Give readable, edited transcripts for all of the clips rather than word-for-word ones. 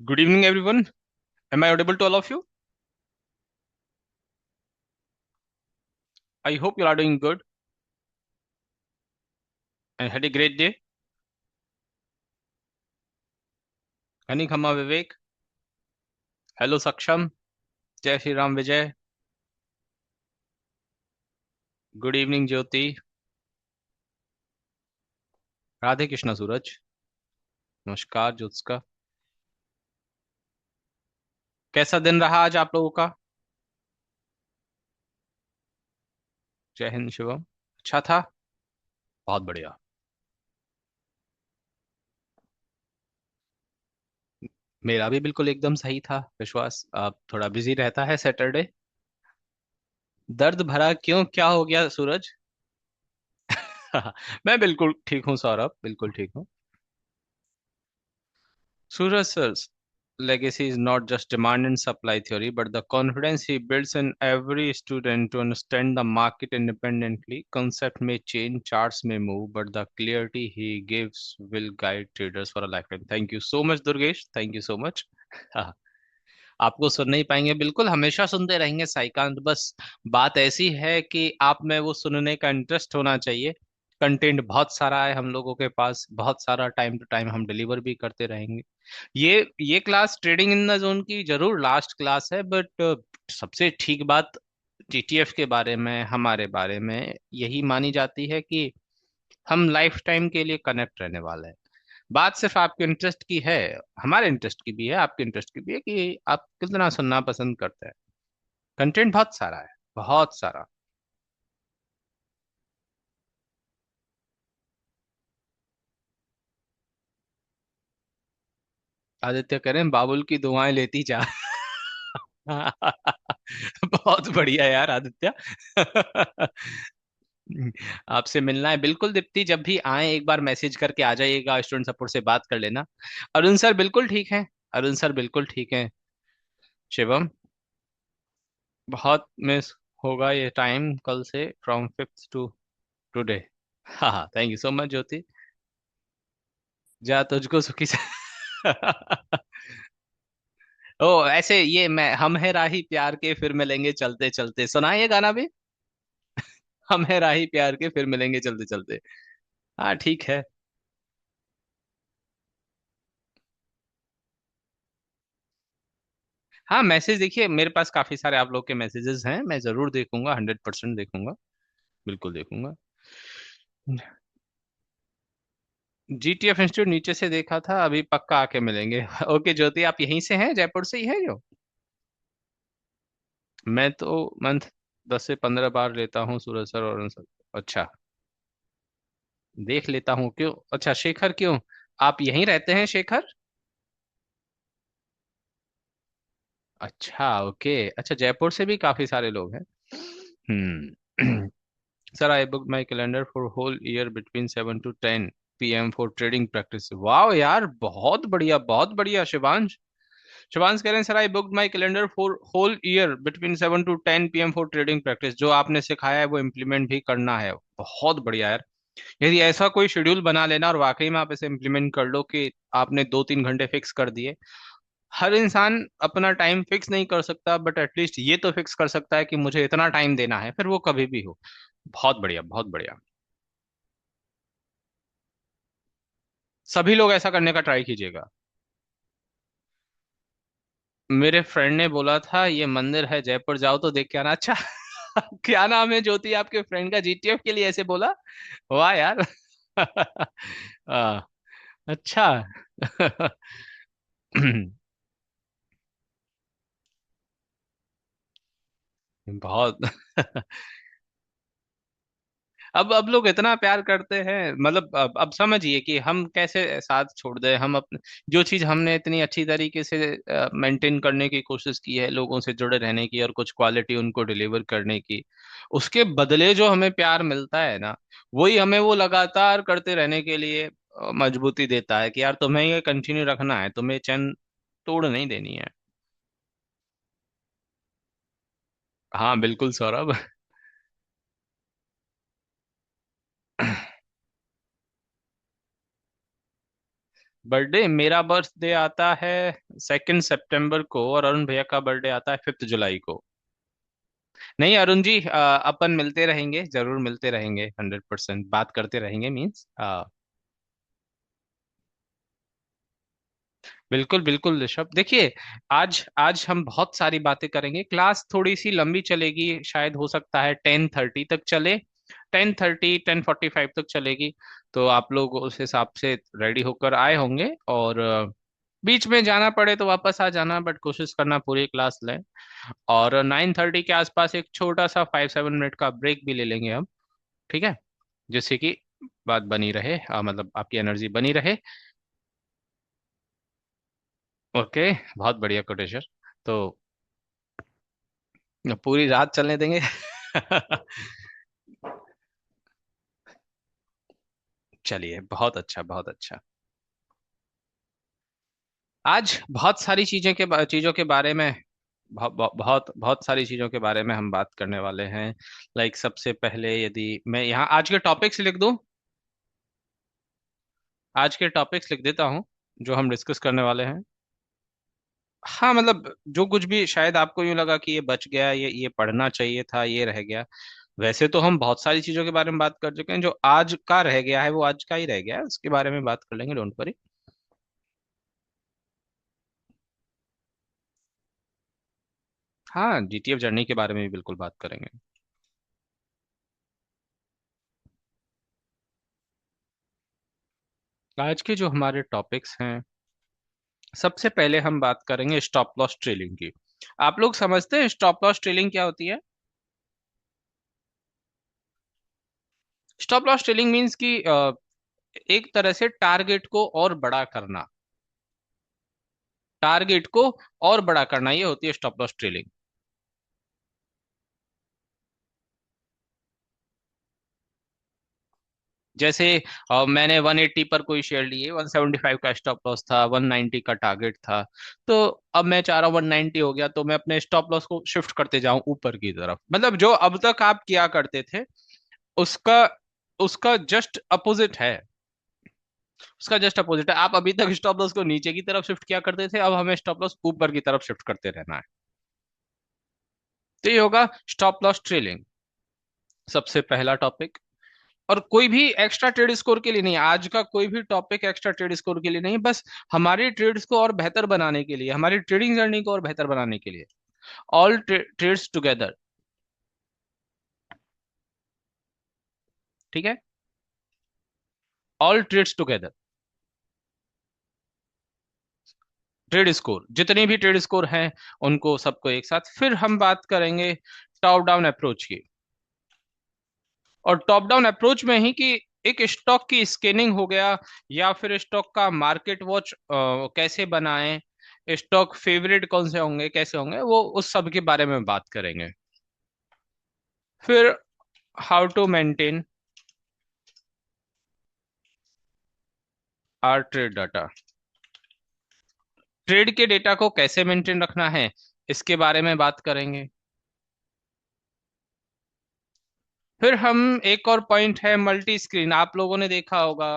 Good evening, everyone. Am I audible to all of you? I hope you are doing good and had a great day. Hani Khama Vivek. Hello, Saksham. Jai Shri Ram Vijay. Good evening, Jyoti. Radhe Krishna सूरज. नमस्कार ज्योत्सका. कैसा दिन रहा आज आप लोगों का? जय हिंद शिवम. अच्छा था. बहुत बढ़िया. मेरा भी बिल्कुल एकदम सही था. विश्वास आप थोड़ा बिजी रहता है सैटरडे. दर्द भरा क्यों? क्या हो गया सूरज? मैं बिल्कुल ठीक हूँ सौरभ, बिल्कुल ठीक हूँ. Suraj sir's legacy is not just demand and supply theory, but the confidence he builds in every student to understand the market independently. Concept may change, charts may move, but the clarity he gives will guide traders for a lifetime. Thank you so much, Durgesh. Thank you so much. हाँ, आपको सुन नहीं पाएंगे, बिल्कुल हमेशा सुनते रहेंगे साईकांत. बस बात ऐसी है कि आप में वो सुनने का इंटरेस्ट होना चाहिए. कंटेंट बहुत सारा है हम लोगों के पास, बहुत सारा. टाइम टू टाइम हम डिलीवर भी करते रहेंगे. ये class trading in the zone की जरूर लास्ट क्लास है, बट सबसे ठीक बात जीटीएफ के बारे में, हमारे बारे में यही मानी जाती है कि हम लाइफ टाइम के लिए कनेक्ट रहने वाले हैं. बात सिर्फ आपके इंटरेस्ट की है, हमारे इंटरेस्ट की भी है, आपके इंटरेस्ट की भी है कि आप कितना सुनना पसंद करते हैं. कंटेंट बहुत सारा है, बहुत सारा. आदित्य करें बाबुल की दुआएं लेती जा. बहुत बढ़िया यार आदित्य. आपसे मिलना है बिल्कुल दीप्ति. जब भी आए एक बार मैसेज करके आ जाइएगा, स्टूडेंट सपोर्ट से बात कर लेना. अरुण सर बिल्कुल ठीक है. अरुण सर बिल्कुल ठीक है. शिवम, बहुत मिस होगा ये टाइम कल से, फ्रॉम फिफ्थ टू टुडे. हाँ हाँ, thank you so much Jyoti. जा तुझको सुखी से. ओ ऐसे, ये मैं हम है राही प्यार के फिर मिलेंगे चलते चलते, सुना है ये गाना भी. हम है राही प्यार के फिर मिलेंगे चलते चलते. हाँ ठीक है. हाँ मैसेज देखिए, मेरे पास काफी सारे आप लोग के मैसेजेस हैं, मैं जरूर देखूंगा, 100% देखूंगा. बिल्कुल देखूंगा. जीटीएफ इंस्टीट्यूट नीचे से देखा था, अभी पक्का आके मिलेंगे. ओके ज्योति, आप यहीं से हैं, जयपुर से ही हैं जो? मैं तो मंथ 10 से 15 बार लेता हूँ सूरज सर और अरुण सर. अच्छा. देख लेता हूँ. क्यों? अच्छा शेखर क्यों? आप यहीं रहते हैं शेखर? अच्छा ओके. अच्छा जयपुर से भी काफी सारे लोग हैं. Hmm. Sir I book my calendar for whole year between 7 to 10 PM for trading practice. वाह यार, बहुत बढ़िया, बहुत बढ़िया. शिवांश, शिवांश कह रहे हैं sir I book my calendar for whole year between 7 to 10 PM for trading practice. जो आपने सिखाया है वो इम्प्लीमेंट भी करना है. बहुत बढ़िया यार. यदि ऐसा कोई शेड्यूल बना लेना और वाकई में आप इसे इम्प्लीमेंट कर लो कि आपने 2-3 घंटे फिक्स कर दिए. हर इंसान अपना टाइम फिक्स नहीं कर सकता, बट एटलीस्ट ये तो फिक्स कर सकता है कि मुझे इतना टाइम देना है, फिर वो कभी भी हो. बहुत बढ़िया, बहुत बढ़िया. सभी लोग ऐसा करने का ट्राई कीजिएगा. मेरे फ्रेंड ने बोला था ये मंदिर है, जयपुर जाओ तो देख के आना. अच्छा. क्या नाम है ज्योति आपके फ्रेंड का, जीटीएफ के लिए ऐसे बोला? वाह यार. आ, अच्छा. बहुत. अब लोग इतना प्यार करते हैं, मतलब अब समझिए कि हम कैसे साथ छोड़ दें. हम अपने, जो चीज हमने इतनी अच्छी तरीके से मेंटेन करने की कोशिश की है, लोगों से जुड़े रहने की और कुछ क्वालिटी उनको डिलीवर करने की, उसके बदले जो हमें प्यार मिलता है ना, वही हमें वो लगातार करते रहने के लिए मजबूती देता है कि यार तुम्हें ये कंटिन्यू रखना है, तुम्हें चैन तोड़ नहीं देनी है. हाँ बिल्कुल सौरभ. बर्थडे, मेरा बर्थडे आता है 2 सितंबर को, और अरुण भैया का बर्थडे आता है 5 जुलाई को। नहीं अरुण जी, अपन मिलते रहेंगे, जरूर मिलते रहेंगे, 100% बात करते रहेंगे, मीन्स। बिल्कुल बिल्कुल ऋषभ, देखिए, आज आज हम बहुत सारी बातें करेंगे। क्लास थोड़ी सी लंबी चलेगी, शायद हो सकता है 10:30 तक चले, 10:30 10:45 तक चलेगी। तो आप लोग उस हिसाब से रेडी होकर आए होंगे, और बीच में जाना पड़े तो वापस आ जाना, बट कोशिश करना पूरी क्लास लें। और 9:30 के आसपास एक छोटा सा 5-7 मिनट का ब्रेक भी ले लेंगे हम, ठीक है, जिससे कि बात बनी रहे, मतलब आपकी एनर्जी बनी रहे। ओके, बहुत बढ़िया कोटेश्वर। तो पूरी रात चलने देंगे। चलिए, बहुत अच्छा, बहुत अच्छा। आज बहुत सारी चीजों के बारे में, बहुत बहुत सारी चीजों के बारे में हम बात करने वाले हैं। लाइक सबसे पहले, यदि मैं यहाँ आज के टॉपिक्स लिख दूं, आज के टॉपिक्स लिख देता हूँ जो हम डिस्कस करने वाले हैं। हाँ, मतलब जो कुछ भी शायद आपको यूं लगा कि ये बच गया, ये पढ़ना चाहिए था, ये रह गया, वैसे तो हम बहुत सारी चीजों के बारे में बात कर चुके हैं। जो आज का रह गया है वो आज का ही रह गया है, उसके बारे में बात कर लेंगे, डोंट वरी। हाँ, जीटीएफ जर्नी के बारे में भी बिल्कुल बात करेंगे। आज के जो हमारे टॉपिक्स हैं, सबसे पहले हम बात करेंगे स्टॉप लॉस ट्रेलिंग की। आप लोग समझते हैं स्टॉप लॉस ट्रेलिंग क्या होती है? स्टॉप लॉस ट्रेलिंग मीन्स कि एक तरह से टारगेट को और बड़ा करना, टारगेट को और बड़ा करना, ये होती है स्टॉप लॉस ट्रेलिंग। जैसे मैंने 180 पर कोई शेयर लिए, 175 का स्टॉप लॉस था, 190 का टारगेट था, तो अब मैं चाह रहा हूँ 190 हो गया, तो मैं अपने स्टॉप लॉस को शिफ्ट करते जाऊं ऊपर की तरफ। मतलब जो अब तक आप किया करते थे, उसका उसका जस्ट अपोजिट है, उसका जस्ट अपोजिट है। आप अभी तक स्टॉप लॉस को नीचे की तरफ शिफ्ट किया करते थे, अब हमें स्टॉप लॉस ऊपर की तरफ शिफ्ट करते रहना है। तो ये होगा स्टॉप लॉस ट्रेलिंग, सबसे पहला टॉपिक। और कोई भी एक्स्ट्रा ट्रेड स्कोर के लिए नहीं, आज का कोई भी टॉपिक एक्स्ट्रा ट्रेड स्कोर के लिए नहीं, बस हमारी ट्रेड्स को और बेहतर बनाने के लिए, हमारी ट्रेडिंग जर्नी को और बेहतर बनाने के लिए। ऑल ट्रेड्स टुगेदर, ठीक है, all trades together, trade score, जितने भी ट्रेड स्कोर हैं उनको सबको एक साथ। फिर हम बात करेंगे टॉप डाउन अप्रोच की। और टॉप डाउन अप्रोच में ही कि एक स्टॉक की स्कैनिंग हो गया, या फिर स्टॉक का मार्केट वॉच कैसे बनाएं, स्टॉक फेवरेट कौन से होंगे, कैसे होंगे, वो उस सब के बारे में बात करेंगे। फिर how to maintain our trade data, trade के डेटा को कैसे मेंटेन रखना है, इसके बारे में बात करेंगे। फिर हम, एक और पॉइंट है मल्टी स्क्रीन। आप लोगों ने देखा होगा,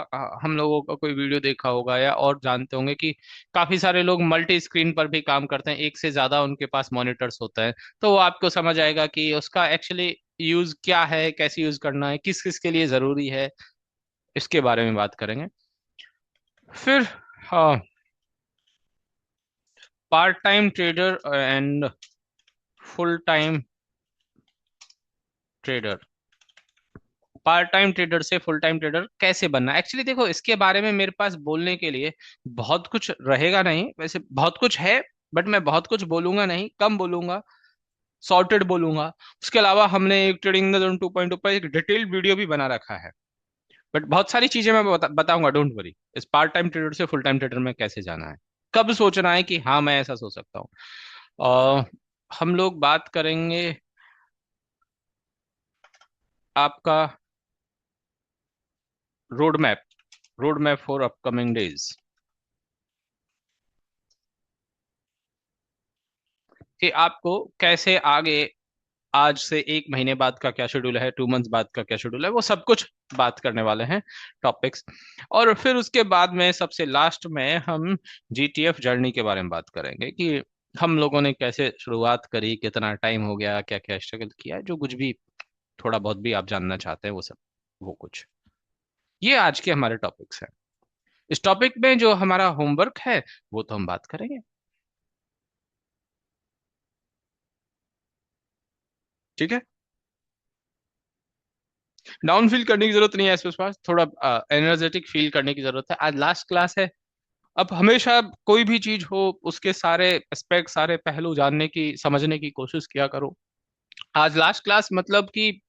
हम लोगों का कोई वीडियो देखा होगा, या और जानते होंगे कि काफी सारे लोग मल्टी स्क्रीन पर भी काम करते हैं, एक से ज्यादा उनके पास मॉनिटर्स होता है। तो वो आपको समझ आएगा कि उसका एक्चुअली यूज क्या है, कैसे यूज करना है, किस किस के लिए जरूरी है, इसके बारे में बात करेंगे। फिर हाँ, part time trader and full time trader, part time trader से फुल टाइम ट्रेडर कैसे बनना। एक्चुअली देखो, इसके बारे में मेरे पास बोलने के लिए बहुत कुछ रहेगा नहीं, वैसे बहुत कुछ है, बट मैं बहुत कुछ बोलूंगा नहीं, कम बोलूंगा, सॉर्टेड बोलूंगा। उसके अलावा हमने एक ट्रेडिंग 2.0 पर एक डिटेल वीडियो भी बना रखा है, बट बहुत सारी चीजें मैं बताऊंगा, डोंट वरी। इस पार्ट टाइम ट्रेडर से फुल टाइम ट्रेडर में कैसे जाना है, कब सोचना है कि हाँ मैं ऐसा सोच सकता हूँ। और हम लोग बात करेंगे आपका road map, road map for upcoming days, कि आपको कैसे आगे आज से 1 महीने बाद का क्या शेड्यूल है, 2 मंथ्स बाद का क्या शेड्यूल है, वो सब कुछ बात करने वाले हैं, टॉपिक्स। और फिर उसके बाद में सबसे लास्ट में हम जीटीएफ जर्नी के बारे में बात करेंगे कि हम लोगों ने कैसे शुरुआत करी, कितना टाइम हो गया, क्या क्या स्ट्रगल किया, जो कुछ भी थोड़ा बहुत भी आप जानना चाहते हैं वो सब, वो कुछ, ये आज के हमारे टॉपिक्स हैं। इस टॉपिक में जो हमारा होमवर्क है वो तो हम बात करेंगे। ठीक है। डाउन फील करने की जरूरत नहीं है, इस पास थोड़ा एनर्जेटिक फील करने की जरूरत है। आज लास्ट क्लास है। अब हमेशा कोई भी चीज हो उसके सारे एस्पेक्ट, सारे पहलू जानने की, समझने की कोशिश किया करो। आज लास्ट क्लास मतलब कि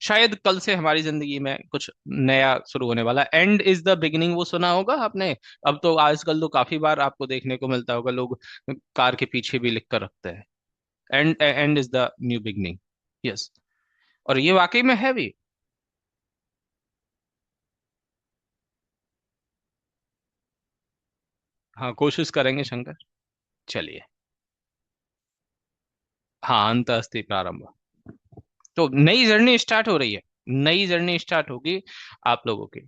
शायद कल से हमारी जिंदगी में कुछ नया शुरू होने वाला है। एंड इज द बिगिनिंग, वो सुना होगा आपने। अब तो आजकल तो काफी बार आपको देखने को मिलता होगा, लोग कार के पीछे भी लिख कर रखते हैं, and is the new beginning. Yes. और ये वाकई में है भी। हाँ, कोशिश करेंगे शंकर। चलिए। हाँ, अंत अस्ति प्रारंभ। तो नई जर्नी स्टार्ट हो रही है। नई जर्नी स्टार्ट होगी आप लोगों की।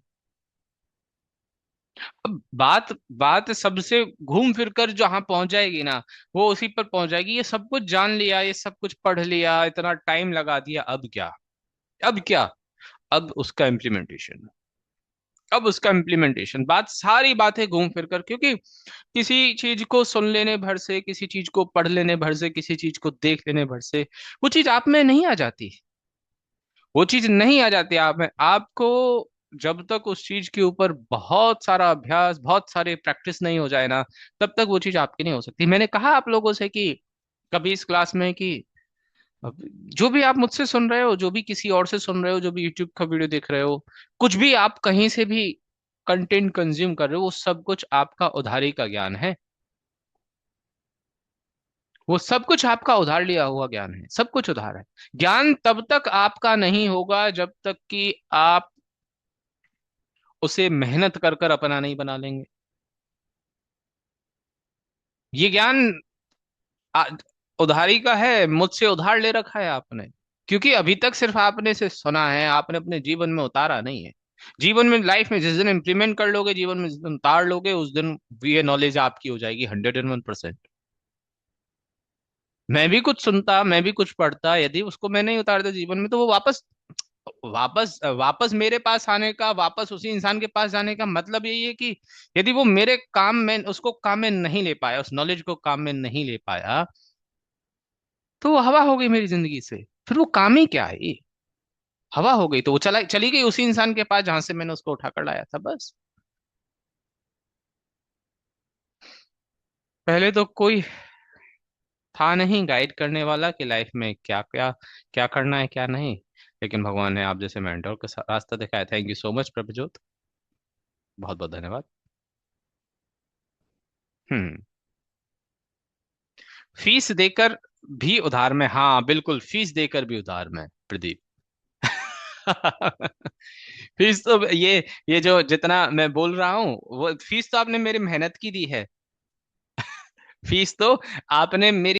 अब बात बात सबसे घूम फिर कर जहां पहुंच जाएगी ना, वो उसी पर पहुंच जाएगी। ये सब कुछ जान लिया, ये सब कुछ पढ़ लिया, इतना टाइम लगा दिया, अब क्या? अब क्या? अब उसका इम्प्लीमेंटेशन। अब उसका इम्प्लीमेंटेशन, बात सारी बातें घूम फिर कर, क्योंकि किसी चीज को सुन लेने भर से, किसी चीज को पढ़ लेने भर से, किसी चीज को देख लेने भर से वो चीज आप में नहीं आ जाती। वो चीज नहीं आ जाती आप में। आपको जब तक उस चीज के ऊपर बहुत सारा अभ्यास, बहुत सारे प्रैक्टिस नहीं हो जाए ना, तब तक वो चीज आपकी नहीं हो सकती। मैंने कहा आप लोगों से कि कभी इस क्लास में कि अब जो भी आप मुझसे सुन रहे हो, जो भी किसी और से सुन रहे हो, जो भी यूट्यूब का वीडियो देख रहे हो, कुछ भी आप कहीं से भी कंटेंट कंज्यूम कर रहे हो, वो सब कुछ आपका उधारी का ज्ञान है। वो सब कुछ आपका उधार लिया हुआ ज्ञान है, सब कुछ उधार है। ज्ञान तब तक आपका नहीं होगा जब तक कि आप उसे मेहनत कर कर अपना नहीं बना लेंगे। ये ज्ञान आ, उधारी का है, मुझसे उधार ले रखा है आपने। क्योंकि अभी तक सिर्फ आपने से सुना है, आपने अपने जीवन में उतारा नहीं है। जीवन में, लाइफ में जिस दिन इंप्लीमेंट कर लोगे, जीवन में जिस दिन उतार लोगे, उस दिन ये नॉलेज आपकी हो जाएगी 101%। मैं भी कुछ सुनता, मैं भी कुछ पढ़ता, यदि उसको मैं नहीं उतारता जीवन में, तो वो वापस वापस वापस मेरे पास आने का, वापस उसी इंसान के पास जाने का मतलब यही है कि यदि वो मेरे काम में, उसको काम में नहीं ले पाया, उस नॉलेज को काम में नहीं ले पाया, तो वो हवा हो गई मेरी जिंदगी से। फिर वो काम ही क्या है? हवा हो गई, तो वो चला चली गई उसी इंसान के पास जहां से मैंने उसको उठा कर लाया था, बस। पहले तो कोई था नहीं गाइड करने वाला कि लाइफ में क्या क्या, क्या करना है क्या नहीं। लेकिन भगवान ने आप जैसे मेंटोर का रास्ता दिखाया। Thank you so much Prabhjot. बहुत बहुत धन्यवाद। हम्म। फीस देकर भी उधार में, हाँ बिल्कुल, फीस देकर भी उधार में प्रदीप। फीस तो ये जो जितना मैं बोल रहा हूँ, वो फीस तो आपने मेरी मेहनत की दी है। फीस तो आपने मेरी